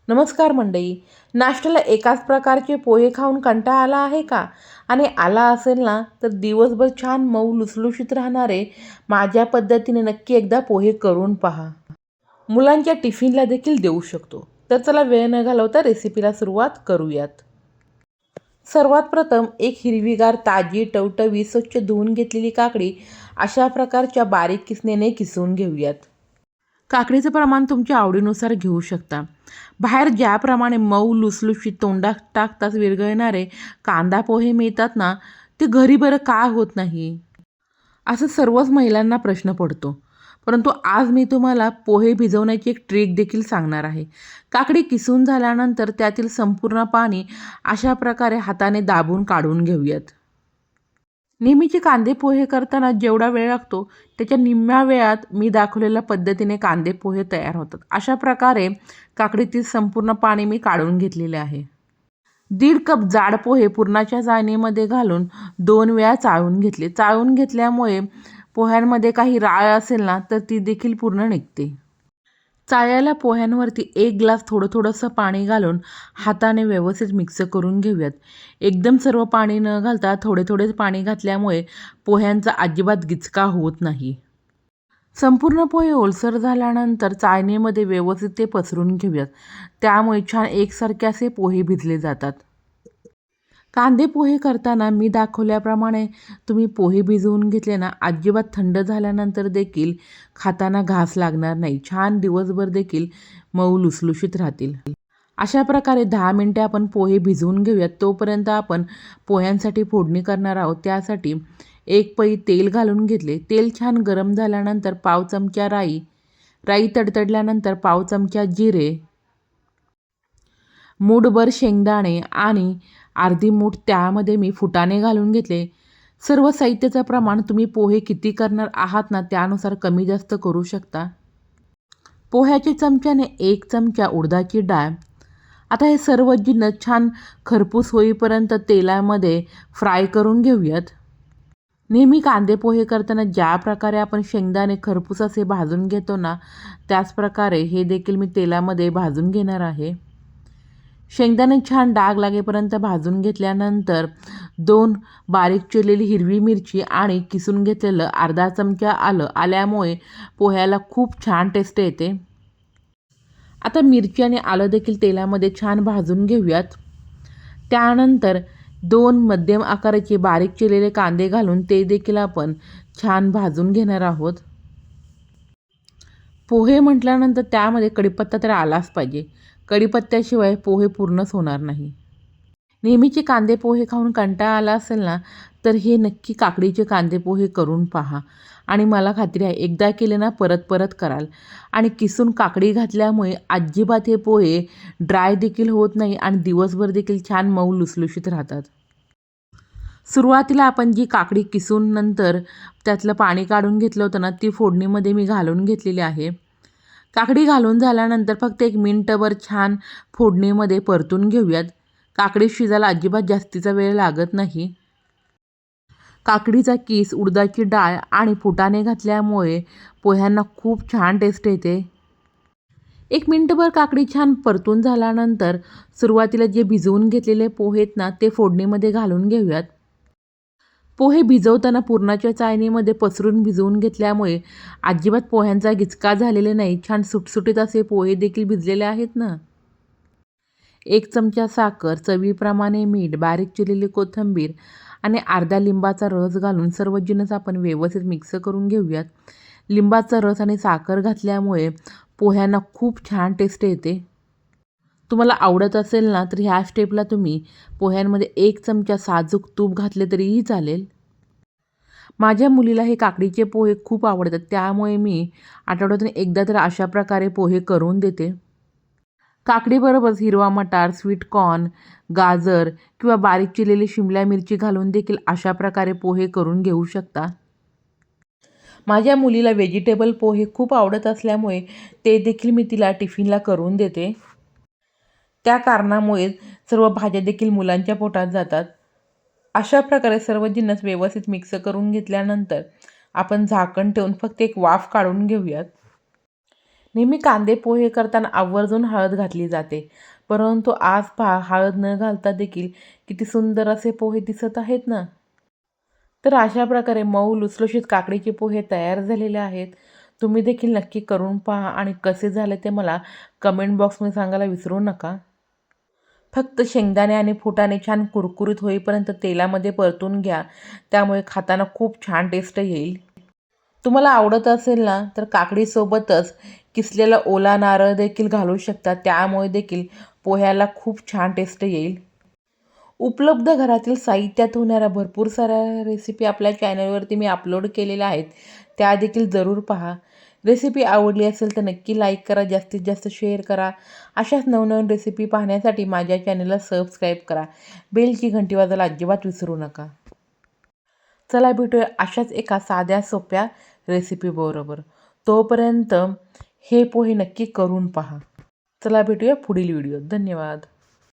नमस्कार मंडळी. नाश्त्याला एकाच प्रकारचे पोहे खाऊन कंटाळा आला आहे का? आणि आला असेल ना, तर दिवसभर छान मऊ लुसलुशीत राहणारे माझ्या पद्धतीने नक्की एकदा पोहे करून पहा. मुलांच्या टिफिनला देखील देऊ शकतो. तर चला वेळ न घालवता रेसिपीला सुरुवात करूयात. सर्वात प्रथम एक हिरवीगार ताजी टवटवी स्वच्छ धुवून घेतलेली काकडी अशा प्रकारच्या बारीक किसणीने किसून घेऊयात. काकडीचं प्रमाण तुमच्या आवडीनुसार घेऊ शकता. बाहेर ज्याप्रमाणे मऊ लुसलुशीत तोंडात टाकताच विरघळणारे कांदा पोहे मिळतात ना, ते घरी बरं का होत नाही? असं सर्वच महिलांना प्रश्न पडतो. परंतु आज मी तुम्हाला पोहे भिजवण्याची एक ट्रिक देखील सांगणार आहे. काकडी किसून झाल्यानंतर त्यातील संपूर्ण पाणी अशा प्रकारे हाताने दाबून काढून घेऊयात. नेहमीचे कांदे पोहे करताना जेवढा वेळ लागतो त्याच्या निम्म्या वेळात मी दाखवलेल्या पद्धतीने कांदे पोहे तयार होतात. अशा प्रकारे काकडीतील संपूर्ण पाणी मी काढून घेतलेले आहे. 1.5 कप जाड पोहे पुरणाच्या चाळणीमध्ये घालून 2 वेळा चाळून घेतले. चाळून घेतल्यामुळे पोह्यांमध्ये काही राळ असेल ना, तर ती देखील पूर्ण निघते. चाळलेल्या पोह्यांवरती 1 ग्लास थोडंसं पाणी घालून हाताने व्यवस्थित मिक्स करून घेऊयात. एकदम सर्व पाणी न घालता थोडेच पाणी घातल्यामुळे पोह्यांचा अजिबात गिचका होत नाही. संपूर्ण पोहे ओलसर झाल्यानंतर चाळणीमध्ये व्यवस्थित ते पसरून घेऊयात. त्यामुळे छान एकसारखे असे पोहे भिजले जातात. कांदे पोहे करताना मी दाखवल्याप्रमाणे तुम्ही पोहे भिजवून घेतले ना, अजिबात थंड झाल्यानंतर देखील खाताना घास लागणार नाही. छान दिवसभर देखील मऊ लुसलुशीत राहतील. अशा प्रकारे 10 मिनिटे आपण पोहे भिजवून घेऊयात. तोपर्यंत आपण पोह्यांसाठी फोडणी करणार आहोत. त्यासाठी 1 पळी तेल घालून घेतले. तेल छान गरम झाल्यानंतर पाव चमचा राई तडतडल्यानंतर पाव चमचा जिरे, मूठभर शेंगदाणे आणि अर्धी मूठ त्यामध्ये मी फुटाणे घालून घेतले. सर्व साहित्याचं प्रमाण तुम्ही पोहे किती करणार आहात ना, त्यानुसार कमी जास्त करू शकता. पोह्याच्या चमच्याने 1 चमचा उडदाची डाळ. आता हे सर्व जिन्नस छान खरपूस होईपर्यंत तेलामध्ये फ्राय करून घेऊयात. नेहमी कांदे पोहे करताना ज्या प्रकारे आपण शेंगदाणे खरपूस असे भाजून घेतो ना, त्याच प्रकारे हे देखील मी तेलामध्ये भाजून घेणार आहे. शेंगदाणे छान डाग लागेपर्यंत भाजून घेतल्यानंतर 2 बारीक चिरलेली हिरवी मिरची आणि किसून घेतलेलं अर्धा चमचा आलं आल्यामुळे पोह्याला खूप छान टेस्ट येते. आता मिरची आणि आलं देखील तेलामध्ये छान भाजून घेऊयात. त्यानंतर 2 मध्यम आकाराचे बारीक चिरलेले कांदे घालून ते देखील आपण छान भाजून घेणार आहोत. पोहे म्हटल्यानंतर त्यामध्ये कढीपत्ता तर आलाच पाहिजे. कढीपत्त्याशिवाय पोहे पूर्णच होणार नाही. नेहमीचे कांदे पोहे खाऊन कंटाळा आला असेल ना, तर हे नक्की काकडीचे कांदे पोहे करून पहा. आणि मला खात्री आहे एकदा केले ना परत कराल. आणि किसून काकडी घातल्यामुळे अजिबात हे पोहे ड्राय देखील होत नाही आणि दिवसभर देखील छान मऊ लुसलुशीत राहतात. सुरुवातीला आपण जी काकडी किसून नंतर त्यातलं पाणी काढून घेतलं होतं ना, ती फोडणीमध्ये मी घालून घेतलेली आहे. काकडी घालून झाल्यानंतर फक्त 1 मिनिटभर छान फोडणीमध्ये परतून घेऊयात. काकडी शिजायला अजिबात जास्तीचा वेळ लागत नाही. काकडीचा किस, उडदाची डाळ आणि फुटाणे घातल्यामुळे पोह्यांना खूप छान टेस्ट येते. 1 मिनिटभर काकडी छान परतून झाल्यानंतर सुरुवातीला जे भिजवून घेतलेले पोहे आहेत ना, ते फोडणीमध्ये घालून घेऊयात. पोहे भिजवताना पुरणाच्या चाळणीमध्ये पसरून भिजवून घेतल्यामुळे अजिबात पोह्यांचा गिचका झालेले नाही. छान सुटसुटीत असे पोहे देखील भिजलेले आहेत ना. 1 चमचा साखर, चवीप्रमाणे मीठ, बारीक चिरलेली कोथिंबीर आणि अर्धा लिंबाचा रस घालून सर्व जिन्नस आपण व्यवस्थित मिक्स करून घेऊयात. लिंबाचा रस आणि साखर घातल्यामुळे पोह्यांना खूप छान टेस्ट येते. तुम्हाला आवडत असेल ना, तर ह्या स्टेपला तुम्ही पोह्यांमध्ये 1 चमचा साजूक तूप घातले तरीही चालेल. माझ्या मुलीला हे काकडीचे पोहे खूप आवडतात. त्यामुळे मी आठवड्यातून एकदा तर अशा प्रकारे पोहे करून देते. काकडीबरोबरच हिरवा मटार, स्वीट कॉर्न, गाजर किंवा बारीक चिरलेली शिमला मिरची घालून देखील अशा प्रकारे पोहे करून घेऊ शकता. माझ्या मुलीला व्हेजिटेबल पोहे खूप आवडत असल्यामुळे ते देखील मी तिला टिफिनला करून देते. त्या कारणामुळे सर्व भाज्या देखील मुलांच्या पोटात जातात. अशा प्रकारे सर्व जिन्नस व्यवस्थित मिक्स करून घेतल्यानंतर आपण झाकण ठेवून फक्त एक वाफ काढून घेऊयात. नेहमी कांदे पोहे करताना आवर्जून हळद घातली जाते, परंतु आज पहा हळद न घालता देखील किती सुंदर असे पोहे दिसत आहेत ना. तर अशा प्रकारे मऊ लुसलुशीत काकडीचे पोहे तयार झालेले आहेत. तुम्ही देखील नक्की करून पहा आणि कसे झाले ते मला कमेंट बॉक्समध्ये सांगायला विसरू नका. फक्त शेंगदाणे आणि फुटाणे छान कुरकुरीत होईपर्यंत तेलामध्ये परतून घ्या, त्यामुळे खाताना खूप छान टेस्ट येईल. तुम्हाला आवडत असेल ना तर काकडीसोबतच किसलेला ओला नारळ देखील घालू शकता, त्यामुळे देखील पोह्याला खूप छान टेस्ट येईल. उपलब्ध घरातील साहित्यात होणाऱ्या भरपूर साऱ्या रेसिपी आपल्या चॅनलवरती मी अपलोड केलेल्या आहेत, त्या देखील जरूर पहा. रेसिपी आवडली असेल तर नक्की लाईक करा, जास्तीत जास्त शेअर करा. अशाच नवनवीन रेसिपी पाहण्यासाठी माझ्या चॅनलला सबस्क्राईब करा. बेलची घंटी वाजवायला अजिबात विसरू नका. चला भेटूया अशाच एका साध्या सोप्या रेसिपीबरोबर. तोपर्यंत हे पोहे नक्की करून पहा. चला भेटूया पुढील व्हिडिओत. धन्यवाद.